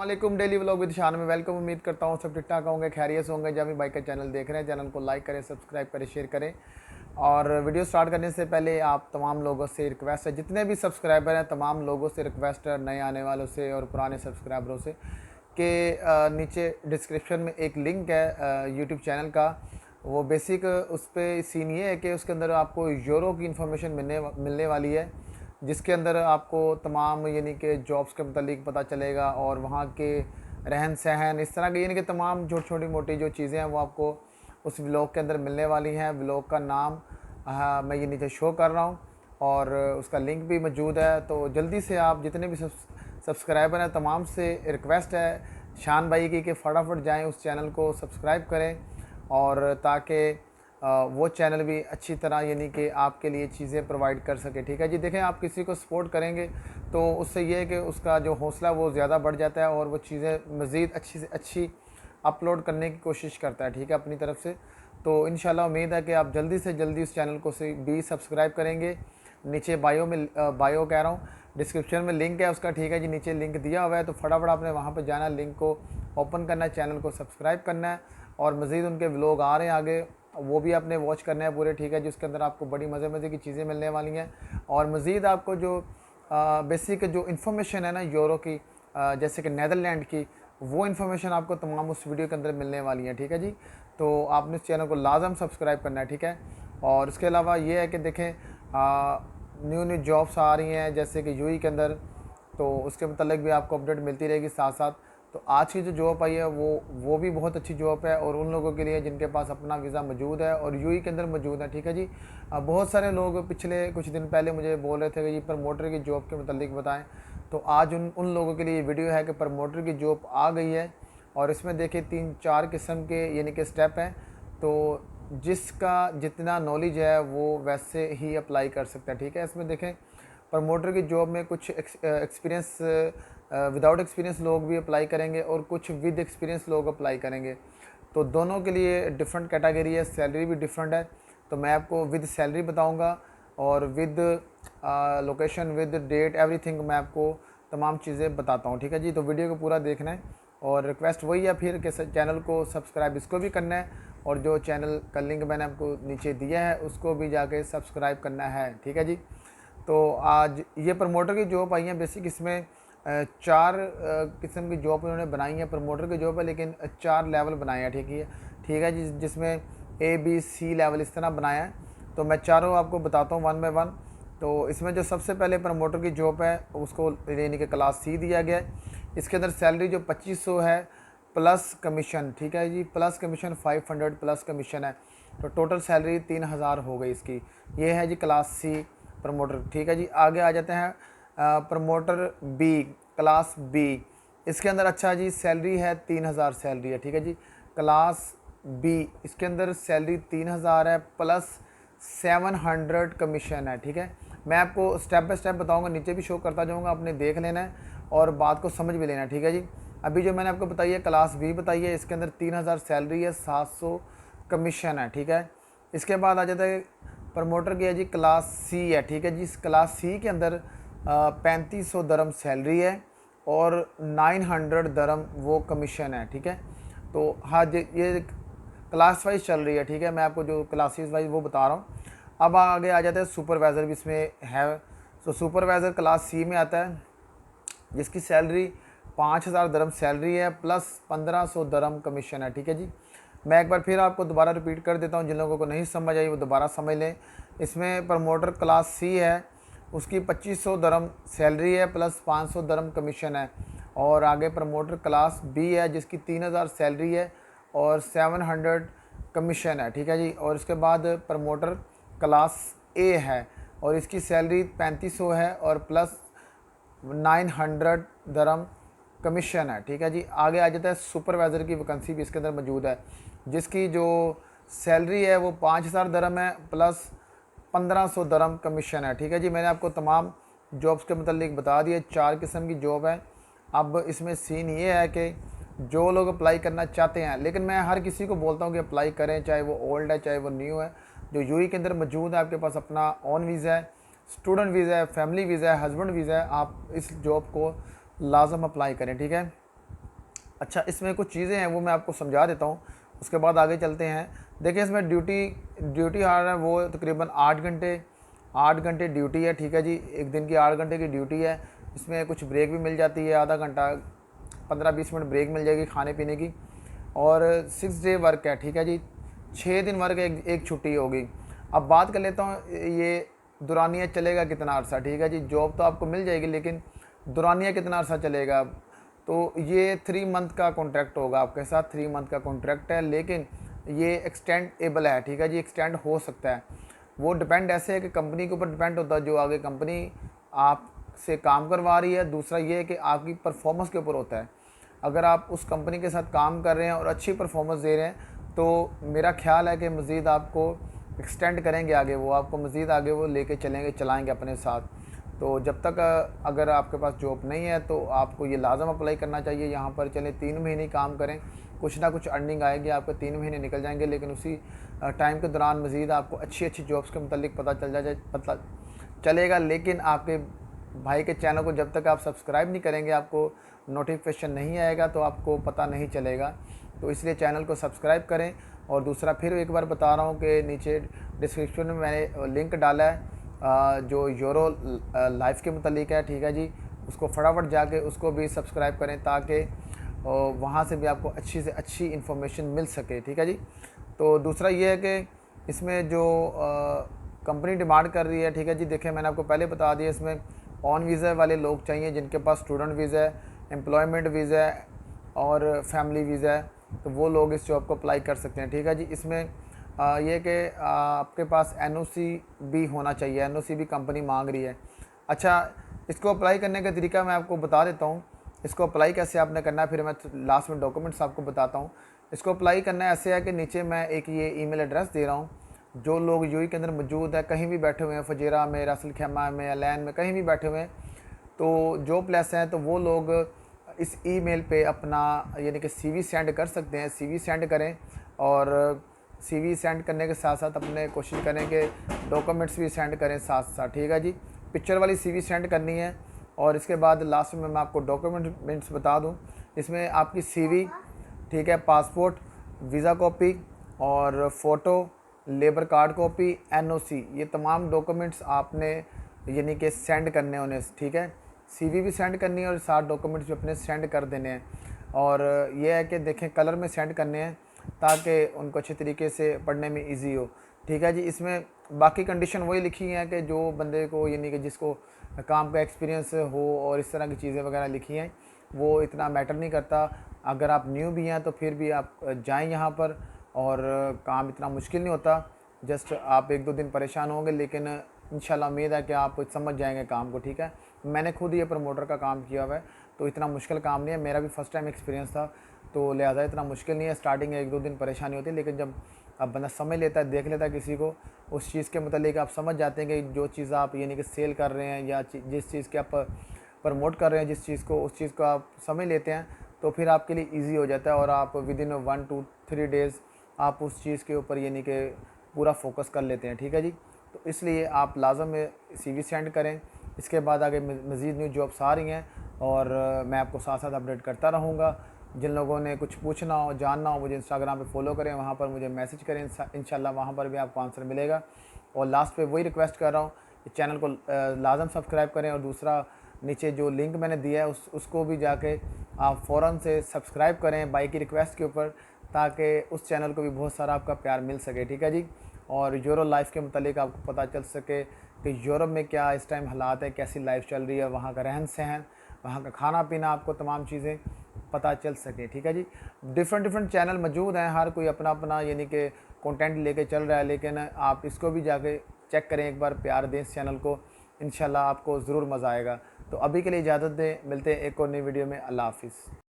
वालेकुम। Daily vlog with शान में वेलकम। उम्मीद करता हूँ सब ठीक ठाक होंगे, खैरियत होंगे। जामी बाइक का चैनल देख रहे हैं, चैनल को लाइक करें, सब्सक्राइब करें, शेयर करें। और वीडियो स्टार्ट करने से पहले आप तमाम लोगों से रिक्वेस्ट है, जितने भी सब्सक्राइबर हैं तमाम लोगों से रिक्वेस्ट है, नए आने वालों से और पुराने सब्सक्राइबरों से, कि नीचे डिस्क्रिप्शन में एक लिंक है यूट्यूब चैनल का। वो बेसिक उस पर सीन ये है कि उसके अंदर आपको यूरो की इन्फॉर्मेशन मिलने वाली है, जिसके अंदर आपको तमाम यानी कि जॉब्स के मतलब पता चलेगा और वहाँ के रहन सहन इस तरह के यानी कि तमाम छोटी मोटी जो चीज़ें हैं वो आपको उस व्लॉग के अंदर मिलने वाली हैं। व्लॉग का नाम मैं ये नीचे शो कर रहा हूँ और उसका लिंक भी मौजूद है। तो जल्दी से आप जितने भी सब्सक्राइबर हैं तमाम से रिक्वेस्ट है शान भाई की कि फटाफट जाएँ उस चैनल को सब्सक्राइब करें, और ताकि वो चैनल भी अच्छी तरह यानी कि आपके लिए चीज़ें प्रोवाइड कर सके। ठीक है जी। देखें, आप किसी को सपोर्ट करेंगे तो उससे ये है कि उसका जो हौसला वो ज़्यादा बढ़ जाता है और वो चीज़ें मज़ीद अच्छी से अच्छी अपलोड करने की कोशिश करता है, ठीक है, अपनी तरफ से। तो इंशाल्लाह उम्मीद है कि आप जल्दी से जल्दी उस चैनल को से भी सब्सक्राइब करेंगे। नीचे बायो में बायो कह रहा हूँ, डिस्क्रिप्शन में लिंक है उसका, ठीक है जी। नीचे लिंक दिया हुआ है, तो फटाफट आपने वहाँ पर जाना, लिंक को ओपन करना है, चैनल को सब्सक्राइब करना है। और मज़ीद उनके व्लॉग आ रहे हैं आगे, वो भी आपने वॉच करना है पूरे, ठीक है, जिसके अंदर आपको बड़ी मज़े की चीज़ें मिलने वाली हैं। और मज़ीद आपको जो बेसिक जो इन्फॉर्मेशन है ना यूरो की, जैसे कि नीदरलैंड की, वो इन्फॉर्मेशन आपको तमाम उस वीडियो के अंदर मिलने वाली है, ठीक है जी। तो आपने इस चैनल को लाजम सब्सक्राइब करना है, ठीक है। और इसके अलावा ये है कि देखें, न्यू न्यू जॉब्स आ रही हैं जैसे कि यूएई के अंदर, तो उसके मतलब भी आपको अपडेट मिलती रहेगी साथ साथ। तो आज की जो जॉब आई है वो भी बहुत अच्छी जॉब है, और उन लोगों के लिए जिनके पास अपना वीज़ा मौजूद है और यूएई के अंदर मौजूद है, ठीक है जी। बहुत सारे लोग पिछले कुछ दिन पहले मुझे बोल रहे थे कि ये प्रमोटर की जॉब के मतलब बताएं। तो आज उन लोगों के लिए वीडियो है कि प्रमोटर की जॉब आ गई है, और इसमें देखिए 3-4 किस्म के यानी कि स्टेप हैं। तो जिसका जितना नॉलेज है वो वैसे ही अप्लाई कर सकता है, ठीक है। इसमें देखें, प्रमोटर की जॉब में कुछ एक्सपीरियंस विदाउट एक्सपीरियंस लोग भी अप्लाई करेंगे और कुछ विद एक्सपीरियंस लोग अप्लाई करेंगे। तो दोनों के लिए डिफरेंट कैटेगरी है, सैलरी भी डिफरेंट है। तो मैं आपको विद सैलरी बताऊंगा और with location, with date, everything मैं आपको तमाम चीज़ें बताता हूँ, ठीक है जी। तो वीडियो को पूरा देखना है, और रिक्वेस्ट वही है फिर कि चैनल को सब्सक्राइब इसको भी करना है, और जो चैनल का लिंक मैंने आपको नीचे दिया है उसको भी जाके सब्सक्राइब करना है, ठीक है जी। तो आज ये प्रमोटर की जॉब आई है बेसिक, इसमें 4 किस्म की जॉब उन्होंने बनाई है। प्रमोटर की जॉब है लेकिन 4 लेवल बनाए हैं, ठीक है जी, जिसमें ABC लेवल इस तरह बनाया है। तो मैं चारों आपको बताता हूँ वन बाय वन। तो इसमें जो सबसे पहले प्रमोटर की जॉब है उसको यानी कि क्लास C दिया गया है। इसके अंदर सैलरी जो 2500 है प्लस कमीशन, ठीक है जी, प्लस कमीशन 500 प्लस कमीशन है। तो टोटल सैलरी 3000 हो गई इसकी। ये है जी क्लास C प्रमोटर, ठीक है जी। आगे आ जाते हैं प्रमोटर B, क्लास B। इसके अंदर अच्छा जी सैलरी है 3000 सैलरी है, ठीक है जी। क्लास B इसके अंदर सैलरी 3000 है प्लस 700 कमीशन है, ठीक है। मैं आपको स्टेप बाय स्टेप बताऊंगा, नीचे भी शो करता जाऊंगा, आपने देख लेना है और बात को समझ भी लेना है, ठीक है जी। अभी जो मैंने आपको बताई है क्लास B बताई है, इसके अंदर 3000 सैलरी है, 700 कमीशन है, ठीक है। इसके बाद आ जाता है प्रमोटर की है जी क्लास C है, ठीक है जी। इस क्लास C के अंदर 3500 दरम सैलरी है और 900 दरम वो कमीशन है, ठीक है। तो हाँ जी, ये क्लास वाइज चल रही है, ठीक है। मैं आपको जो क्लासेस वाइज वो बता रहा हूँ। अब आगे आ जाता है सुपरवाइज़र भी इसमें है। तो सुपरवाइज़र क्लास C में आता है, जिसकी सैलरी 5000 दरम सैलरी है प्लस 1500 दरम कमीशन है, ठीक है जी। मैं एक बार फिर आपको दोबारा रिपीट कर देता हूँ, जिन लोगों को नहीं समझ आई वो दोबारा समझ लें। इसमें प्रमोटर क्लास C है, उसकी 2500 दरम सैलरी है प्लस 500 दरम कमीशन है। और आगे प्रमोटर क्लास B है, जिसकी 3000 सैलरी है और 700 कमीशन है, ठीक है जी। और इसके बाद प्रमोटर क्लास A है, और इसकी सैलरी 3500 है और प्लस 900 दरम कमीशन है, ठीक है जी। आगे आ जाता है सुपरवाइज़र की वैकेंसी भी इसके अंदर मौजूद है, जिसकी जो सैलरी है वो 5000 दरम है प्लस 1500 दरम कमीशन है, ठीक है जी। मैंने आपको तमाम जॉब्स के मतलब बता दिए, 4 किस्म की जॉब है। अब इसमें सीन ये है कि जो लोग अप्लाई करना चाहते हैं, लेकिन मैं हर किसी को बोलता हूँ कि अप्लाई करें, चाहे वो ओल्ड है चाहे वो न्यू है। जो यूएई के अंदर मौजूद है, आपके पास अपना ऑन वीज़ा है, स्टूडेंट वीज़ा है, फैमिली वीज़ा है, हस्बैंड वीज़ा है, आप इस जॉब को लाजम अप्लाई करें, ठीक है। अच्छा, इसमें कुछ चीज़ें हैं वो मैं आपको समझा देता हूँ, उसके बाद आगे चलते हैं। देखिए इसमें ड्यूटी हार है वो तकरीबन 8 घंटे ड्यूटी है, ठीक है जी। एक दिन की 8 घंटे की ड्यूटी है। इसमें कुछ ब्रेक भी मिल जाती है, आधा घंटा 15-20 मिनट ब्रेक मिल जाएगी खाने पीने की। और 6 डे वर्क है, ठीक है जी। 6 दिन वर्क, एक छुट्टी होगी। अब बात कर लेता हूँ ये दुरानिया चलेगा कितना अर्सा, ठीक है जी। जॉब तो आपको मिल जाएगी लेकिन दुरानिया कितना अर्सा चलेगा, तो ये 3 मंथ का कॉन्ट्रैक्ट होगा आपके साथ। 3 मंथ का कॉन्ट्रैक्ट है, लेकिन ये एक्सटेंडेबल है, ठीक है जी। एक्सटेंड हो सकता है, वो डिपेंड ऐसे है कि कंपनी के ऊपर डिपेंड होता है, जो आगे कंपनी आपसे काम करवा रही है। दूसरा ये है कि आपकी परफॉर्मेंस के ऊपर होता है। अगर आप उस कंपनी के साथ काम कर रहे हैं और अच्छी परफॉर्मेंस दे रहे हैं तो मेरा ख्याल है कि मज़ीद आपको एक्सटेंड करेंगे आगे, वो आपको मज़ीद आगे वो लेके चलाएंगे अपने साथ। तो जब तक अगर आपके पास जॉब नहीं है तो आपको ये लाजम अप्लाई करना चाहिए। यहाँ पर चलें 3 महीने काम करें, कुछ ना कुछ अर्निंग आएगी, आपके 3 महीने निकल जाएंगे। लेकिन उसी टाइम के दौरान मज़ीद आपको अच्छी अच्छी जॉब्स के मतलब पता चलेगा। लेकिन आपके भाई के चैनल को जब तक आप सब्सक्राइब नहीं करेंगे, आपको नोटिफिकेशन नहीं आएगा, तो आपको पता नहीं चलेगा। तो इसलिए चैनल को सब्सक्राइब करें। और दूसरा फिर एक बार बता रहा हूँ कि नीचे डिस्क्रिप्शन में मैंने लिंक डाला है जो यूरो लाइफ के मुतालिक है, ठीक है जी। उसको फटाफट जाके उसको भी सब्सक्राइब करें ताकि वहाँ से भी आपको अच्छी से अच्छी इन्फॉर्मेशन मिल सके, ठीक है जी। तो दूसरा ये है कि इसमें जो कंपनी डिमांड कर रही है, ठीक है जी। देखिए मैंने आपको पहले बता दिया, इसमें ऑन वीज़ा वाले लोग चाहिए जिनके पास स्टूडेंट वीज़ा है, एम्प्लॉयमेंट वीज़ा है और फैमिली वीज़ा है, तो वो लोग इस जॉब को अप्लाई कर सकते हैं, ठीक है जी। इसमें ये कि आपके पास एनओसी भी होना चाहिए, एनओसी भी कंपनी मांग रही है। अच्छा, इसको अप्लाई करने का तरीका मैं आपको बता देता हूँ। इसको अप्लाई कैसे आपने करना है, फिर मैं लास्ट में डॉक्यूमेंट्स आपको बताता हूँ। इसको अप्लाई करना ऐसे है कि नीचे मैं एक ये ईमेल एड्रेस दे रहा हूँ। जो लोग यूएई के अंदर मौजूद है, कहीं भी बैठे हुए हैं, फजीरा में, रासल खैमा में, अलैन में, कहीं भी बैठे हुए हैं, तो जो प्लेस हैं, तो वो लोग इस ईमेल पे अपना यानी कि सीवी सेंड कर सकते हैं। सीवी सेंड करें और सीवी सेंड करने के साथ साथ अपने कोशिश करें कि डॉक्यूमेंट्स भी सेंड करें साथ साथ, ठीक है जी। पिक्चर वाली सीवी सेंड करनी है। और इसके बाद लास्ट में मैं आपको डॉक्यूमेंट्स बता दूं। इसमें आपकी सीवी, ठीक है, पासपोर्ट, वीज़ा कॉपी और photo, labour card copy, NOC, ये तमाम डॉक्यूमेंट्स आपने यानी कि सेंड करने होने, ठीक है। सीवी भी सेंड करनी है और साथ डॉक्यूमेंट्स भी अपने सेंड कर देने हैं। और ये है कि देखें कलर में सेंड करने हैं ताकि उनको अच्छे तरीके से पढ़ने में इजी हो, ठीक है जी। इसमें बाकी कंडीशन वही लिखी हैं कि जो बंदे को यानी कि जिसको काम का एक्सपीरियंस हो और इस तरह की चीज़ें वगैरह लिखी हैं, वो इतना मैटर नहीं करता। अगर आप न्यू भी हैं तो फिर भी आप जाएं यहाँ पर, और काम इतना मुश्किल नहीं होता। जस्ट आप 1-2 दिन परेशान होंगे, लेकिन इंशाल्लाह उम्मीद है कि आप समझ जाएंगे काम को, ठीक है। मैंने खुद ये प्रमोटर का काम किया हुआ है, तो इतना मुश्किल काम नहीं है। मेरा भी फर्स्ट टाइम एक्सपीरियंस था, तो लिहाजा इतना मुश्किल नहीं है। स्टार्टिंग में 1-2 दिन परेशानी होती है, लेकिन जब अब बंदा समझ लेता है, देख लेता है किसी को, उस चीज़ के मतलब आप समझ जाते हैं कि जो चीज़ आप यानी कि सेल कर रहे हैं या जिस चीज़ के आप प्रमोट कर रहे हैं, जिस चीज़ को, उस चीज़ को आप समझ लेते हैं, तो फिर आपके लिए ईजी हो जाता है और आप विदिन 1-2-3 डेज़ आप उस चीज़ के ऊपर यानी कि पूरा फोकस कर लेते हैं, ठीक है जी। तो इसलिए आप लाजम सीवी सेंड करें। इसके बाद आगे मज़ीद न्यू जॉब्स आ रही हैं और मैं आपको साथ साथ अपडेट करता रहूँगा। जिन लोगों ने कुछ पूछना हो, जानना हो, मुझे इंस्टाग्राम पे फॉलो करें, वहाँ पर मुझे मैसेज करें, इंशाल्लाह वहाँ पर भी आपको आंसर मिलेगा। और लास्ट पे वही रिक्वेस्ट कर रहा हूँ कि चैनल को लाजम सब्सक्राइब करें। और दूसरा नीचे जो लिंक मैंने दिया है उसको भी जाके आप फ़ौरन से सब्सक्राइब करें बाई की रिक्वेस्ट के ऊपर, ताकि उस चैनल को भी बहुत सारा आपका प्यार मिल सके, ठीक है जी। और यूरो लाइफ के मतलब आपको पता चल सके कि यूरोप में क्या इस टाइम हालात है, कैसी लाइफ चल रही है, वहाँ का रहन सहन, वहाँ का खाना पीना, आपको तमाम चीज़ें पता चल सके, ठीक है जी। डिफरेंट चैनल मौजूद हैं, हर कोई अपना अपना यानी कि कंटेंट लेके चल रहा है, लेकिन आप इसको भी जाके चेक करें एक बार, प्यार दें इस चैनल को, इंशाल्लाह आपको ज़रूर मज़ा आएगा। तो अभी के लिए इजाज़त दें, मिलते हैं एक और नई वीडियो में। अल्लाह हाफ़िज़।